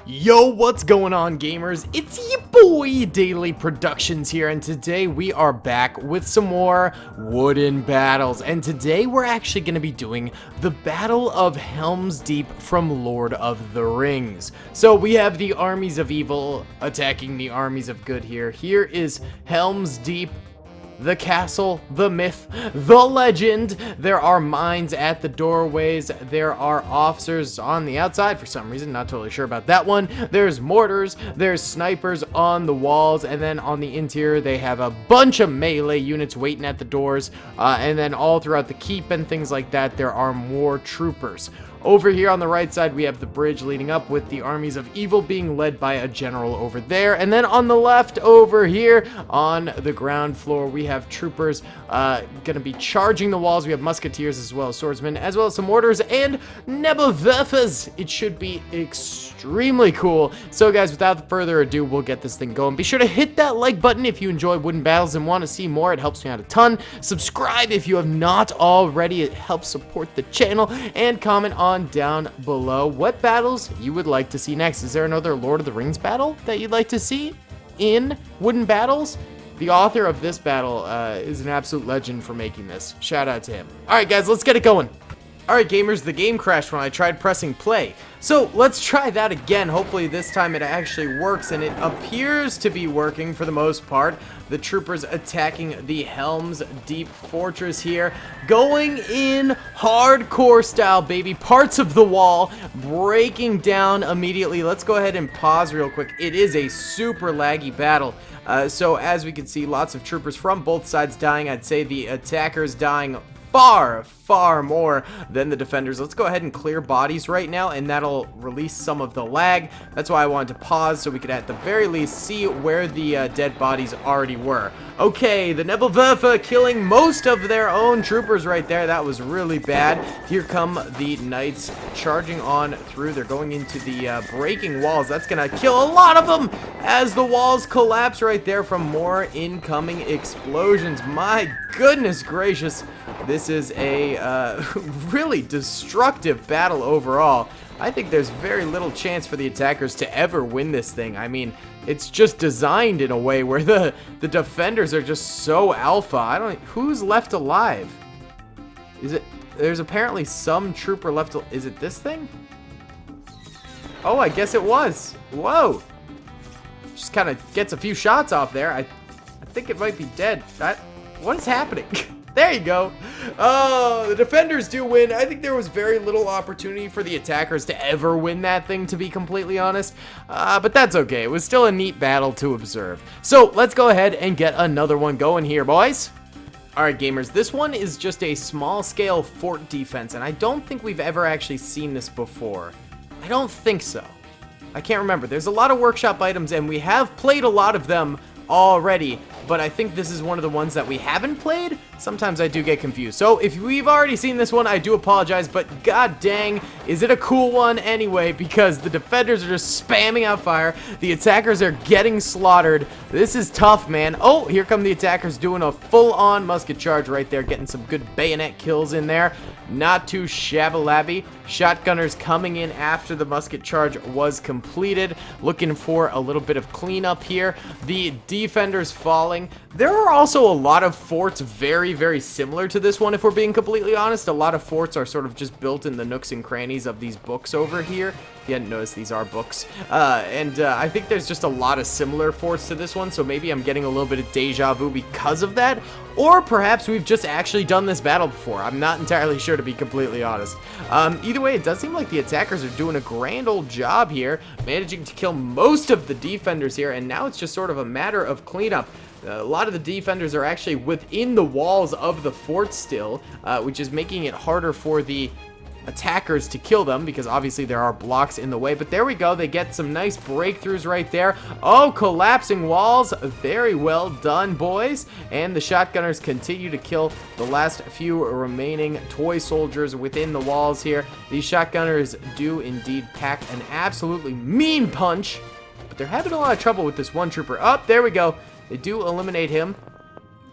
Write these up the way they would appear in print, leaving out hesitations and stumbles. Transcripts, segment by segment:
Yo, what's going on, gamers? It's your boy Daily Productions here, and today we are back with some more wooden battles. And today we're actually going to be doing the Battle of Helm's Deep from Lord of the Rings. So we have the armies of evil attacking the armies of good here. Here is Helm's Deep, the castle, the myth, the legend. There are mines at the doorways. There are officers on the outside for some reason. Not totally sure about that one. There's mortars. There's snipers on the walls. And then on the interior, they have a bunch of melee units waiting at the doors. And then all throughout the keep and things like that, there are more troopers. Over here on the right side, we have the bridge leading up with the armies of evil being led by a general over there. And then on the left over here on the ground floor, we have troopers going to be charging the walls. We have musketeers as well as swordsmen, as well as some mortars and Nebelwerfers. It should be extremely cool. So guys, without further ado, we'll get this thing going. Be sure to hit that like button if you enjoy wooden battles and want to see more. It helps me out a ton. Subscribe if you have not already. It helps support the channel. And comment on down below what battles you would like to see next. Is there another Lord of the Rings battle that you'd like to see in wooden battles? The author of this battle is an absolute legend for making this. Shout out to him. All right, guys, let's get it going. All right, gamers, the game crashed when I tried pressing play. So let's try that again. Hopefully this time it actually works, and it appears to be working for the most part. The troopers attacking the Helm's Deep fortress here, going in hardcore style, baby. Parts of the wall breaking down immediately. Let's go ahead and pause real quick. It is a super laggy battle. So as we can see, lots of troopers from both sides dying. I'd say the attackers dying far more than the defenders. Let's go ahead and clear bodies right now, and that'll release some of the lag. That's why I wanted to pause, so we could at the very least see where the dead bodies already were. Okay, the Nebelwerfer killing most of their own troopers right there. That was really bad. Here come the knights charging on through. They're going into the breaking walls. That's gonna kill a lot of them as the walls collapse right there from more incoming explosions. My goodness gracious. This is a really destructive battle overall. I think there's very little chance for the attackers to ever win this thing. I mean, it's just designed in a way where the defenders are just so alpha. Who's left alive? There's apparently some trooper left. Is it this thing? Oh, I guess it was. Whoa. Just kind of gets a few shots off there. I think it might be dead. What is happening? There you go. Oh, the defenders do win. I think there was very little opportunity for the attackers to ever win that thing, to be completely honest. But that's okay. It was still a neat battle to observe. So let's go ahead and get another one going here, boys. Alright, gamers, this one is just a small-scale fort defense, and I don't think we've ever actually seen this before. I don't think so. I can't remember. There's a lot of workshop items, and we have played a lot of them already, but I think this is one of the ones that we haven't played. Sometimes I do get confused. So if we've already seen this one, I do apologize, but god dang, is it a cool one anyway, because the defenders are just spamming out fire. The attackers are getting slaughtered. This is tough, man. Oh, here come the attackers doing a full-on musket charge right there, getting some good bayonet kills in there. Not too shabby-labby. Shotgunners coming in after the musket charge was completed, looking for a little bit of cleanup here. The defenders falling. There are also a lot of forts very similar to this one, if we're being completely honest. A lot of forts are sort of just built in the nooks and crannies of these books over here. If you hadn't noticed, these are books. I think there's just a lot of similar forts to this one, so maybe I'm getting a little bit of deja vu because of that. Or perhaps we've just actually done this battle before. I'm not entirely sure, to be completely honest. Either way, it does seem like the attackers are doing a grand old job here, managing to kill most of the defenders here, and now it's just sort of a matter of cleanup. A lot of the defenders are actually within the walls of the fort still, which is making it harder for the attackers to kill them, because obviously there are blocks in the way. But there we go. They get some nice breakthroughs right there. Oh, collapsing walls. Very well done, boys. And the shotgunners continue to kill the last few remaining toy soldiers within the walls here. These shotgunners do indeed pack an absolutely mean punch, but they're having a lot of trouble with this one trooper. Oh, there we go. They do eliminate him.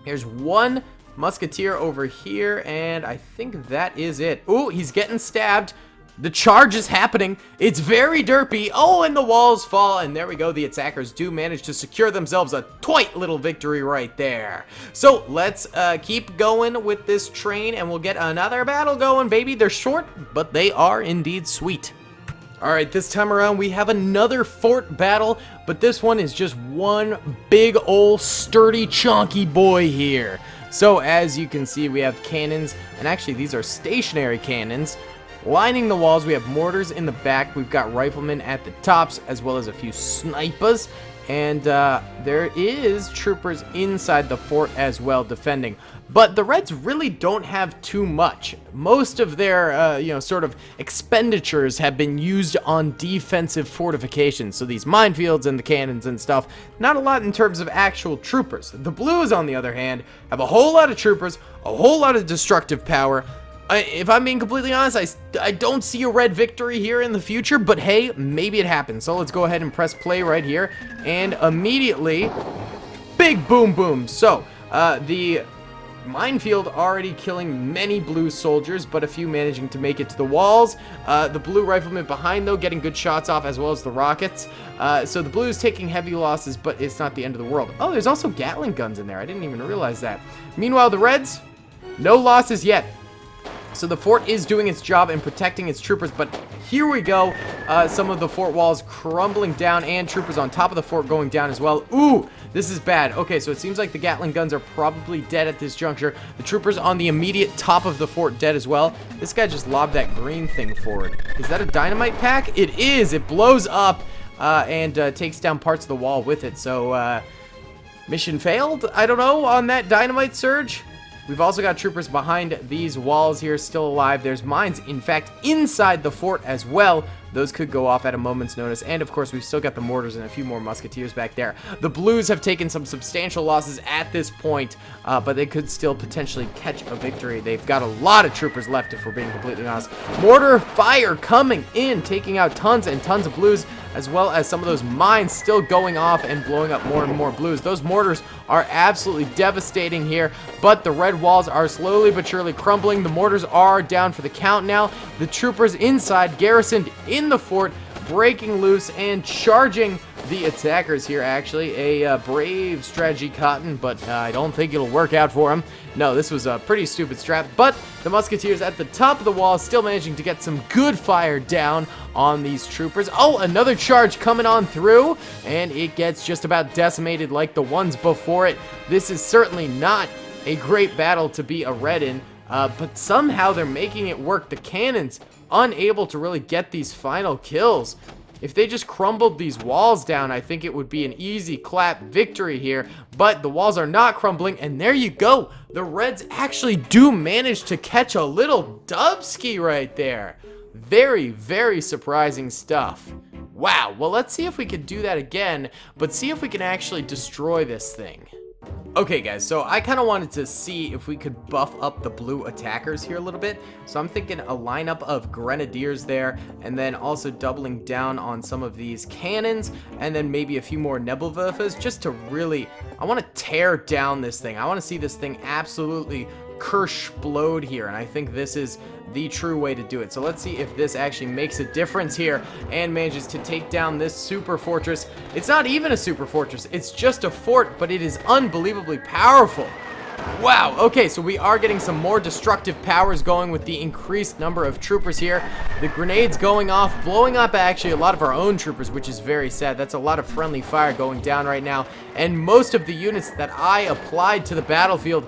Here's one musketeer over here, and I think that is it. Ooh, he's getting stabbed. The charge is happening. It's very derpy. Oh, and the walls fall. And there we go. The attackers do manage to secure themselves a tight little victory right there. So let's keep going with this train, and we'll get another battle going, baby. They're short, but they are indeed sweet. All right, this time around we have another fort battle, but this one is just one big old sturdy chunky boy here. So as you can see, we have cannons, and actually these are stationary cannons lining the walls. We have mortars in the back. We've got riflemen at the tops, as well as a few snipers. And there is troopers inside the fort as well defending. But the Reds really don't have too much. Most of their, sort of expenditures have been used on defensive fortifications. So these minefields and the cannons and stuff, not a lot in terms of actual troopers. The Blues, on the other hand, have a whole lot of troopers, a whole lot of destructive power. If I'm being completely honest, I don't see a red victory here in the future, but hey, maybe it happens. So let's go ahead and press play right here, and immediately, big boom boom. So, the minefield already killing many blue soldiers, but a few managing to make it to the walls. The blue riflemen behind, though, getting good shots off, as well as the rockets. So the blues taking heavy losses, but it's not the end of the world. Oh, there's also Gatling guns in there. I didn't even realize that. Meanwhile, the Reds, no losses yet. So the fort is doing its job in protecting its troopers, but here we go. Some of the fort walls crumbling down, and troopers on top of the fort going down as well. Ooh, this is bad. Okay, so it seems like the Gatling guns are probably dead at this juncture. The troopers on the immediate top of the fort dead as well. This guy just lobbed that green thing forward. Is that a dynamite pack? It is. It blows up and takes down parts of the wall with it. So mission failed, I don't know, on that dynamite surge. We've also got troopers behind these walls here still alive. There's mines, in fact, inside the fort as well. Those could go off at a moment's notice. And, of course, we've still got the mortars and a few more musketeers back there. The Blues have taken some substantial losses at this point, but they could still potentially catch a victory. They've got a lot of troopers left, if we're being completely honest. Mortar fire coming in, taking out tons and tons of Blues, as well as some of those mines still going off and blowing up more and more Blues. Those mortars are absolutely devastating here, but the red walls are slowly but surely crumbling. The mortars are down for the count now. The troopers inside, garrisoned in the fort, breaking loose and charging the attackers here. Actually, a brave strategy, Cotton, but I don't think it'll work out for him. No, this was a pretty stupid strat, but the musketeers at the top of the wall still managing to get some good fire down on these troopers. Oh, another charge coming on through, and it gets just about decimated like the ones before it. This is certainly not a great battle to be a red in, but somehow they're making it work. The cannons unable to really get these final kills. If they just crumbled these walls down, I think it would be an easy clap victory here, but the walls are not crumbling, and there you go. The Reds actually do manage to catch a little dubski right there. Very, very surprising stuff. Wow, well, let's see if we can do that again, but see if we can actually destroy this thing. Okay, guys, so I kind of wanted to see if we could buff up the blue attackers here a little bit. So I'm thinking a lineup of grenadiers there, and then also doubling down on some of these cannons, and then maybe a few more Nebelwerfers, just to really, I want to tear down this thing. I want to see this thing absolutely explode here, and I think this is the true way to do it. So let's see if this actually makes a difference here and manages to take down this super fortress. It's not even a super fortress, it's just a fort, but it is unbelievably powerful. Wow, okay, so we are getting some more destructive powers going with the increased number of troopers here. The grenades going off, blowing up actually a lot of our own troopers, which is very sad. That's a lot of friendly fire going down right now, and most of the units that I applied to the battlefield,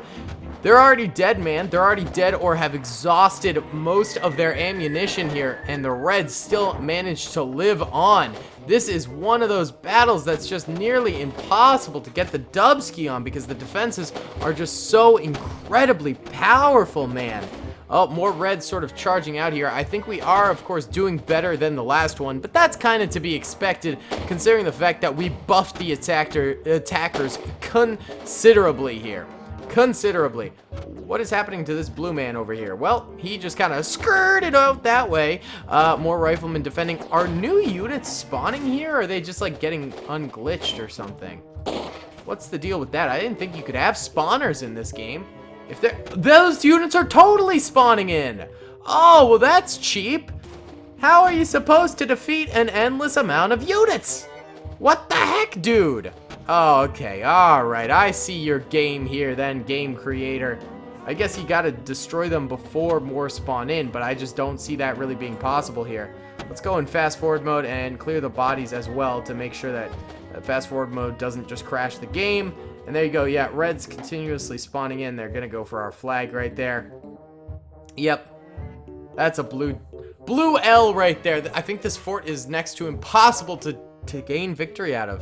they're already dead, man. They're already dead or have exhausted most of their ammunition here, and the Reds still managed to live on. This is one of those battles that's just nearly impossible to get the dubski on because the defenses are just so incredibly powerful, man. Oh, more Reds sort of charging out here. I think we are, of course, doing better than the last one, but that's kind of to be expected considering the fact that we buffed the attackers considerably here. Considerably. What is happening to this blue man over here? Well, he just kind of skirted out that way. More riflemen defending. Are new units spawning here, or are they just like getting unglitched or something? What's the deal with that? I didn't think you could have spawners in this game. If those units are totally spawning in. Oh, well, that's cheap. How are you supposed to defeat an endless amount of units? What the heck, dude? Oh, okay, alright, I see your game here then, game creator. I guess you gotta destroy them before more spawn in, but I just don't see that really being possible here. Let's go in fast forward mode and clear the bodies as well to make sure that fast forward mode doesn't just crash the game. And there you go, yeah, red's continuously spawning in. They're gonna go for our flag right there. Yep, that's a blue L right there. I think this fort is next to impossible to gain victory out of.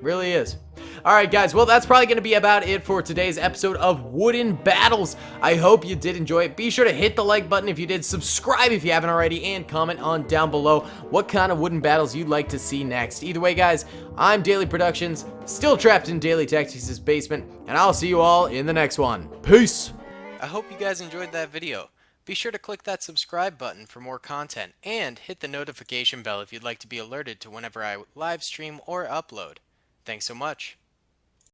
Really is. Alright guys, well that's probably going to be about it for today's episode of Wooden Battles. I hope you did enjoy it. Be sure to hit the like button if you did, subscribe if you haven't already, and comment on down below what kind of wooden battles you'd like to see next. Either way guys, I'm Daily Productions, still trapped in Daily Tactics' basement, and I'll see you all in the next one. Peace! I hope you guys enjoyed that video. Be sure to click that subscribe button for more content, and hit the notification bell if you'd like to be alerted to whenever I live stream or upload. Thanks so much.